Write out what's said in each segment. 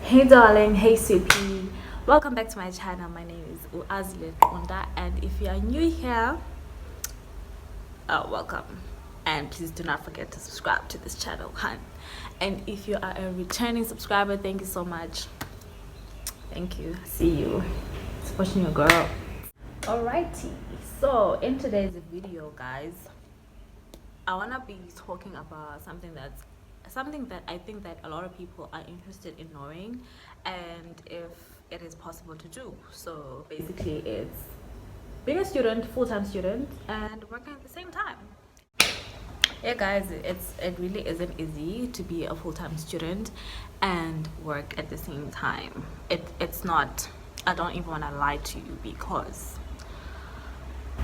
Hey darling, hey Supi. Welcome back to my channel. My name is Uazile Onda, and if you are new here, welcome. And please do not forget to subscribe to this channel, hun. And if you are a returning subscriber, thank you so much. Thank you. See you. It's watching your girl. Alrighty. So in today's video, guys, I wanna be talking about something that I think that a lot of people are interested in knowing, and if it is possible to do. So basically, it's being a student, full-time student, and working at the same time. Yeah, guys, it really isn't easy to be a full-time student and work at the same time. It's not. I don't even want to lie to you because.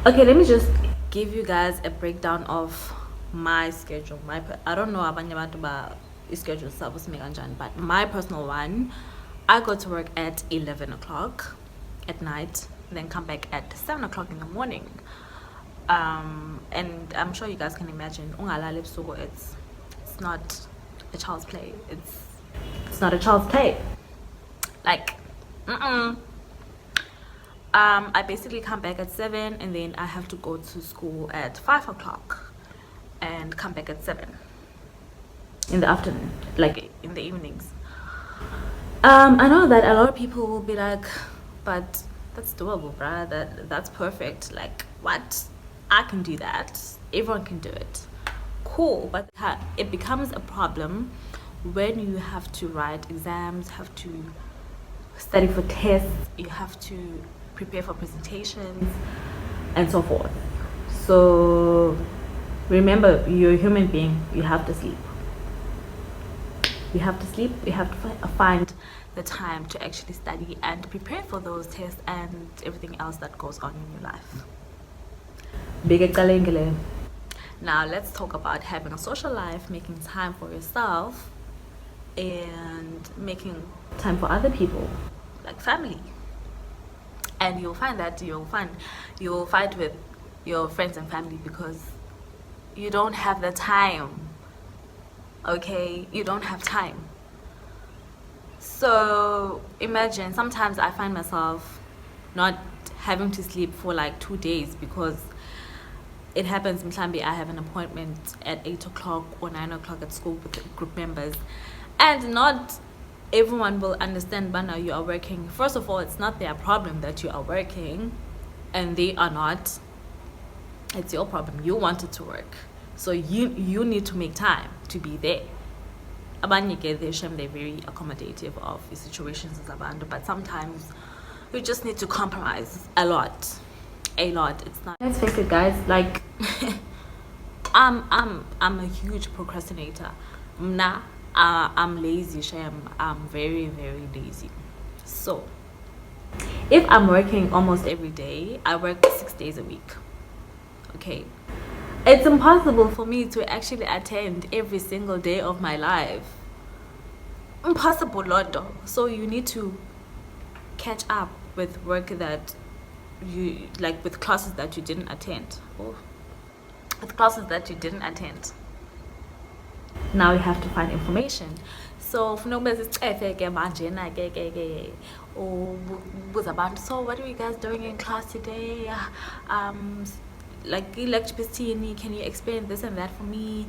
Okay, let me just give you guys a breakdown of my schedule. I don't know abanye abantu ba schedule sabo sime kanjani, but my personal one, I go to work at 11 o'clock at night, then come back at 7 o'clock in the morning. And I'm sure you guys can imagine ungalali ebusuku, it's not a child's play. It's not a child's play. Like, I basically come back at 7, and then I have to go to school at 5 o'clock and come back at 7 in the afternoon, like in the evenings. I know that a lot of people will be like, but that's doable, bruh. That's perfect. Like, what? I can do that. Everyone can do it. Cool, but it becomes a problem when you have to write exams, have to study for tests, you have to prepare for presentations, and so forth. So remember, you're a human being. You have to sleep. You have to sleep. You have to find the time to actually study and prepare for those tests and everything else that goes on in your life. Now let's talk about having a social life, making time for yourself, and making time for other people, like family. And you'll find that you'll fight with your friends and family because you don't have the time. Okay, you don't have time. So imagine, sometimes I find myself not having to sleep for like 2 days because it happens, mhlambi I have an appointment at 8 o'clock or 9 o'clock at school with the group members, and not everyone will understand, but now you are working. First of all, it's not their problem that you are working and they are not. It's your problem. You wanted to work, so you need to make time to be there. Abanye get their shame, they're very accommodative of the situations as abantu, but sometimes you just need to compromise a lot. It's not. Let's face it, guys. Like, I'm a huge procrastinator. I'm lazy, shame. I'm very, very lazy. So if I'm working almost every day, I work 6 days a week. Okay, it's impossible for me to actually attend every single day of my life. Impossible, Lord. So you need to catch up with work that you like, with classes that you didn't attend. Now you have to find information. So so what are you guys doing in class today? Like, electricity, can you explain this and that for me?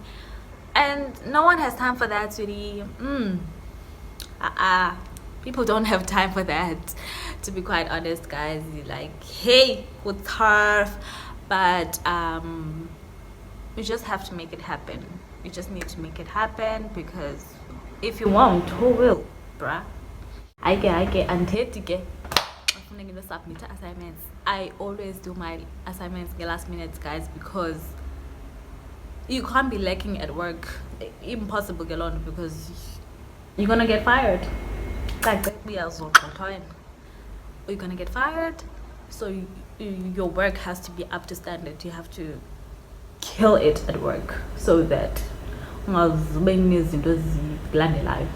And no one has time for that, sweetie. People don't have time for that, to be quite honest, guys. Like, hey, good turf, but you just have to make it happen. You just need to make it happen, because if you won't, who will, bruh? I get until submit assignments. I always do my assignments the last minute, guys, because you can't be lacking at work. Impossible, Gelon, because you're gonna get fired. Like, you're gonna get fired. So your work has to be up to standard. You have to kill it at work so that life.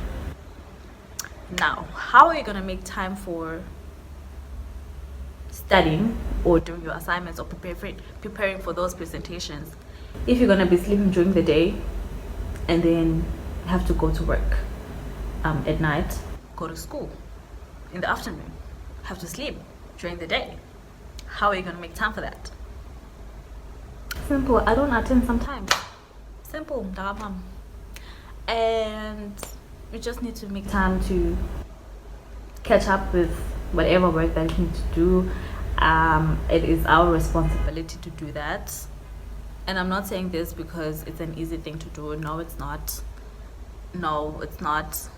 Now, how are you gonna make time for studying or doing your assignments or preparing for those presentations if you're gonna be sleeping during the day and then have to go to work at night? go to school in the afternoon, have to sleep during the day. How are you going to make time for that? Simple. I don't attend sometimes. Simple. Mom. And we just need to make time to catch up with whatever work that we need to do. It is our responsibility to do that. And I'm not saying this because it's an easy thing to do. No, it's not. No, it's not.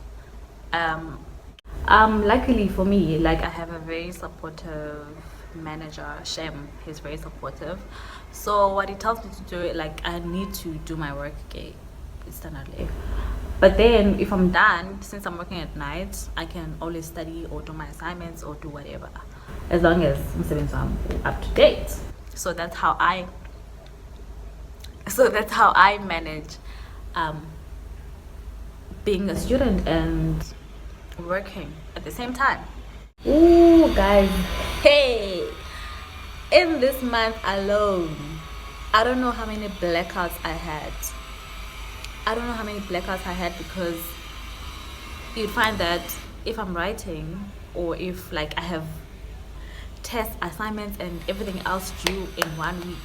Luckily for me, like, I have a very supportive manager, Shem. He's very supportive. So what he tells me to do, like, I need to do my work, okay, standardly. But then if I'm done, since I'm working at night, I can always study or do my assignments or do whatever, as long as I'm up to date. So that's how I manage being a student and working at the same time. Ooh, guys, hey, in this month alone, I don't know how many blackouts I had. Because you'd find that if I'm writing, or if like I have test assignments and everything else due in 1 week,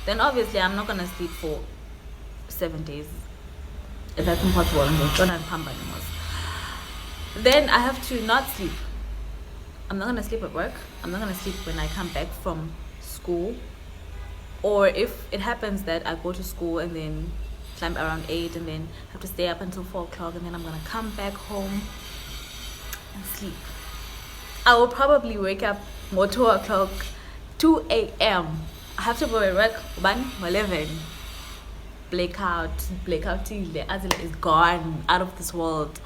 then obviously I'm not gonna sleep for 7 days. That's impossible. Then I have to not sleep. I'm not gonna sleep at work. I'm not gonna sleep when I come back from school. Or if it happens that I go to school and then climb around 8 and then have to stay up until 4 o'clock, and then I'm gonna come back home and sleep. I will probably wake up more 2 o'clock, 2 a.m. I have to go at work 11. Blackout Azila is gone, out of this world.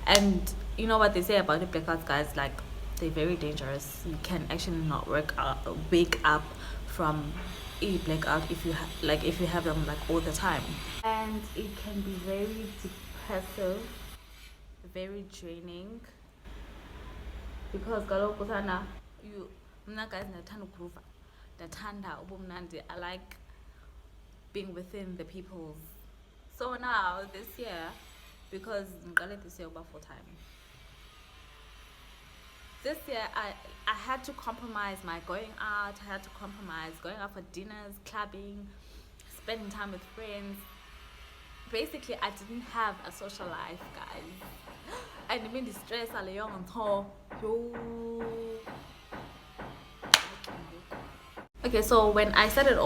And you know what they say about the blackouts, guys, like, they're very dangerous. You can actually not wake up from a blackout if you have them like all the time, and it can be very depressive, very draining, because I like being within the peoples. So now this year, because this year about full time, this year I had to compromise my going out. I had to compromise going out for dinners, clubbing, spending time with friends. Basically, I didn't have a social life, guys. And I mean the stress I lay on top. Okay, so when I started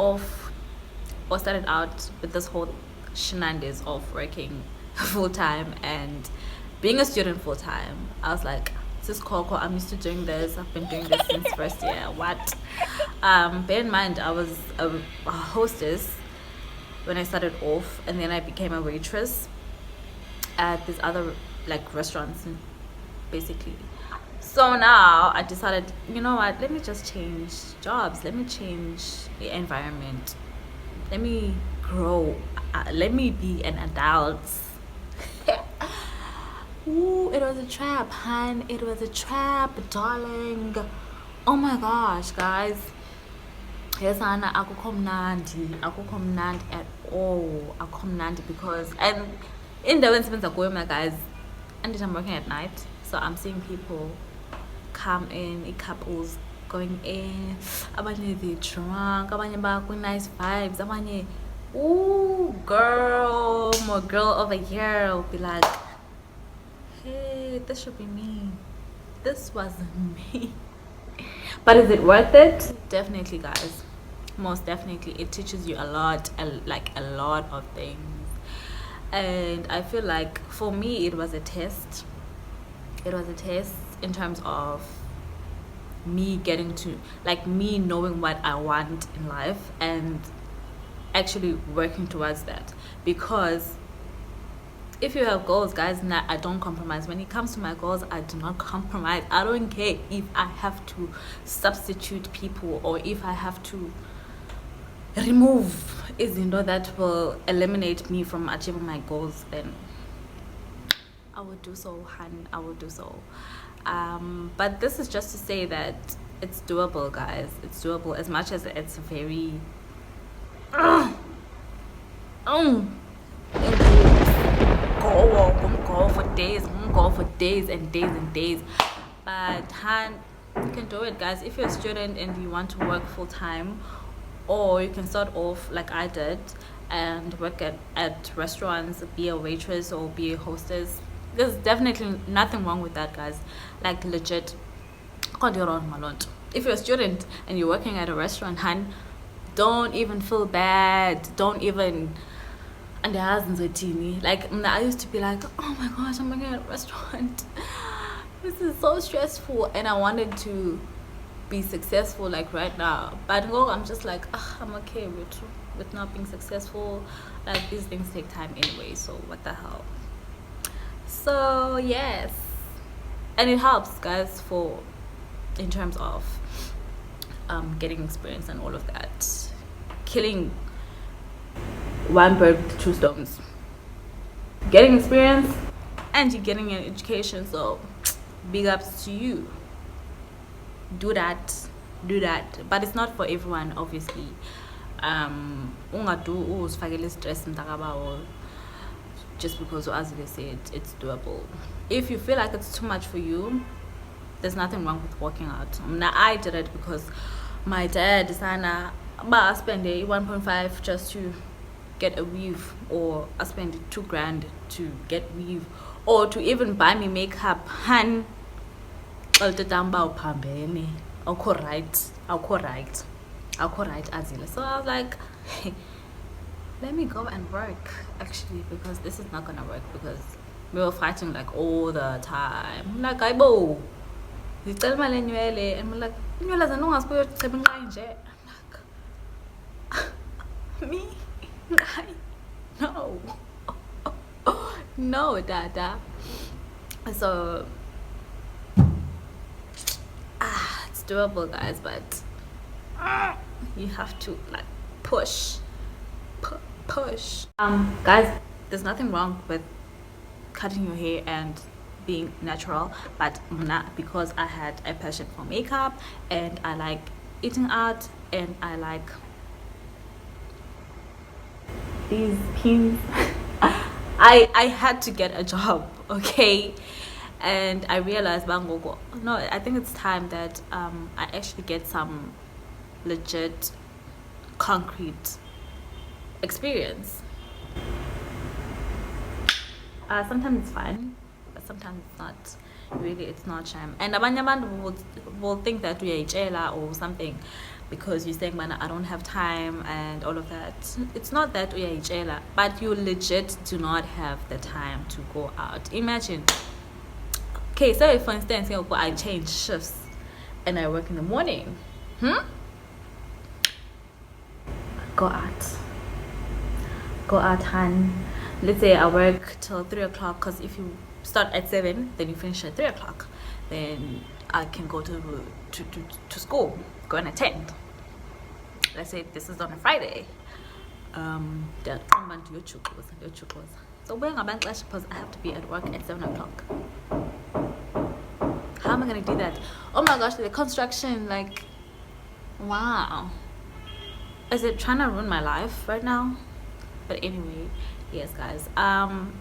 out with this whole shenanigans of working full time and being a student full time, I was like, this is cool, I'm used to doing this. I've been doing this since first year. What? Bear in mind, I was a hostess when I started off, and then I became a waitress at these other like restaurants, basically. So now I decided, you know what, let me just change jobs, let me change the environment, let me grow, let me be an adult. Ooh, it was a trap, hun. It was a trap, darling. Oh my gosh, guys. Yes, Anna, akukho mnandi at all. Akukho mnandi because, and in the environment going, my guys, and I'm working at night, so I'm seeing people come in, couples going in, abanye they drunk, abanye back with nice vibes, abanye, ooh, girl, more girl over here will be like, hey, this should be me. This wasn't me. But is it worth it? Definitely, guys. Most definitely. It teaches you a lot, like a lot of things. And I feel like for me, it was a test. It was a test in terms of me getting to, like, me knowing what I want in life and actually working towards that. Because if you have goals, guys, I don't compromise. When it comes to my goals, I do not compromise. I don't care if I have to substitute people or if I have to remove izinto that will eliminate me from achieving my goals, then I will do so, hun. I will do so. But this is just to say that it's doable, guys. It's doable, as much as it's very go for days, go for days and days and days. But you can do it, guys. If you're a student and you want to work full-time, or you can start off like I did and work at restaurants, be a waitress or be a hostess. There's definitely nothing wrong with that, guys. Like, legit, can't do wrong, my lord. If you're a student and you're working at a restaurant, don't even feel bad. Don't even. And the husbands were teeny. Like, I used to be like, oh my gosh, I'm working at a restaurant. This is so stressful. And I wanted to be successful like right now. But I'm just like, I'm okay with not being successful. Like, these things take time anyway. So what the hell? So yes. And it helps, guys, in terms of getting experience and all of that. Killing one bird with two stones. Getting experience and you're getting an education. So big ups to you. Do that. But it's not for everyone, obviously. Stress just because, as they said, it's doable. If you feel like it's too much for you, there's nothing wrong with working out. Now, I did it because my dad decided I spend 1.5 just to get a weave, or I spend 2 grand to get weave, or to even buy me makeup. I'll right, Azila. So I was like, let me go and work, actually, because this is not gonna work, because we were fighting like all the time. I'm like, and I'm like, me? No. No, Dada. So it's doable, guys, but you have to like push. Guys, there's nothing wrong with cutting your hair and being natural, but not, because I had a passion for makeup and I like eating out and I like these pins. I had to get a job, okay? And I realized, no, I think it's time that I actually get some legit, concrete experience. Sometimes it's fine, but sometimes it's not. Really, it's not shame. And abanye will think that we are jela or something, because you're saying, man, I don't have time and all of that. It's not that we are jela, but you legit do not have the time to go out. Imagine. Okay, so for instance, I change shifts and I work in the morning. Go out, hun. Let's say I work till 3 o'clock, because if you start at 7, then you finish at 3 o'clock. Then I can go to school, go and attend. Let's say this is on a Friday. So when I'm at class, because I have to be at work at 7 o'clock. How am I gonna do that? Oh my gosh, the construction, like, wow. Is it trying to ruin my life right now? But anyway, yes, guys.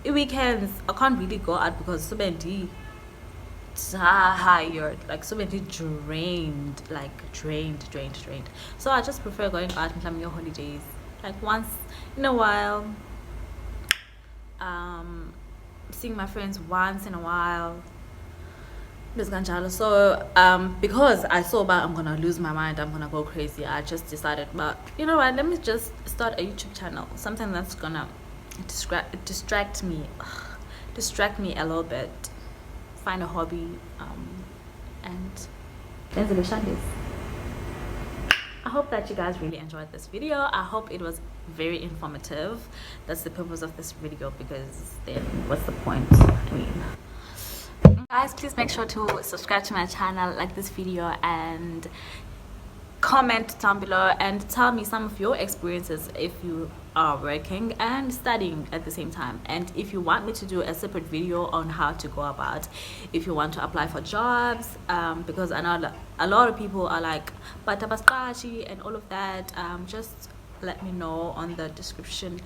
Weekends I can't really go out because so many tired, like so many drained. So I just prefer going out on your holidays, like once in a while. Seeing my friends once in a while. So because I saw about I'm gonna lose my mind, I'm gonna go crazy, I just decided, but you know what, let me just start a YouTube channel, something that's gonna distract me a little bit, find a hobby, and I hope that you guys really enjoyed this video. I hope it was very informative. That's the purpose of this video, because then what's the point? I mean, guys, please make sure to subscribe to my channel, like this video, and comment down below and tell me some of your experiences if you are working and studying at the same time, and if you want me to do a separate video on how to go about, if you want to apply for jobs, because I know a lot of people are like batabaskashi and all of that. Just let me know on the description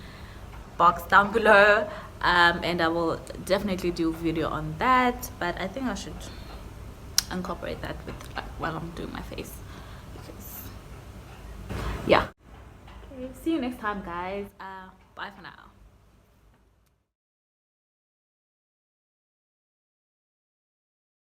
box down below. and I will definitely do a video on that, but I think I should incorporate that with while I'm doing my face, because yeah. Okay, see you next time, guys. Bye for now.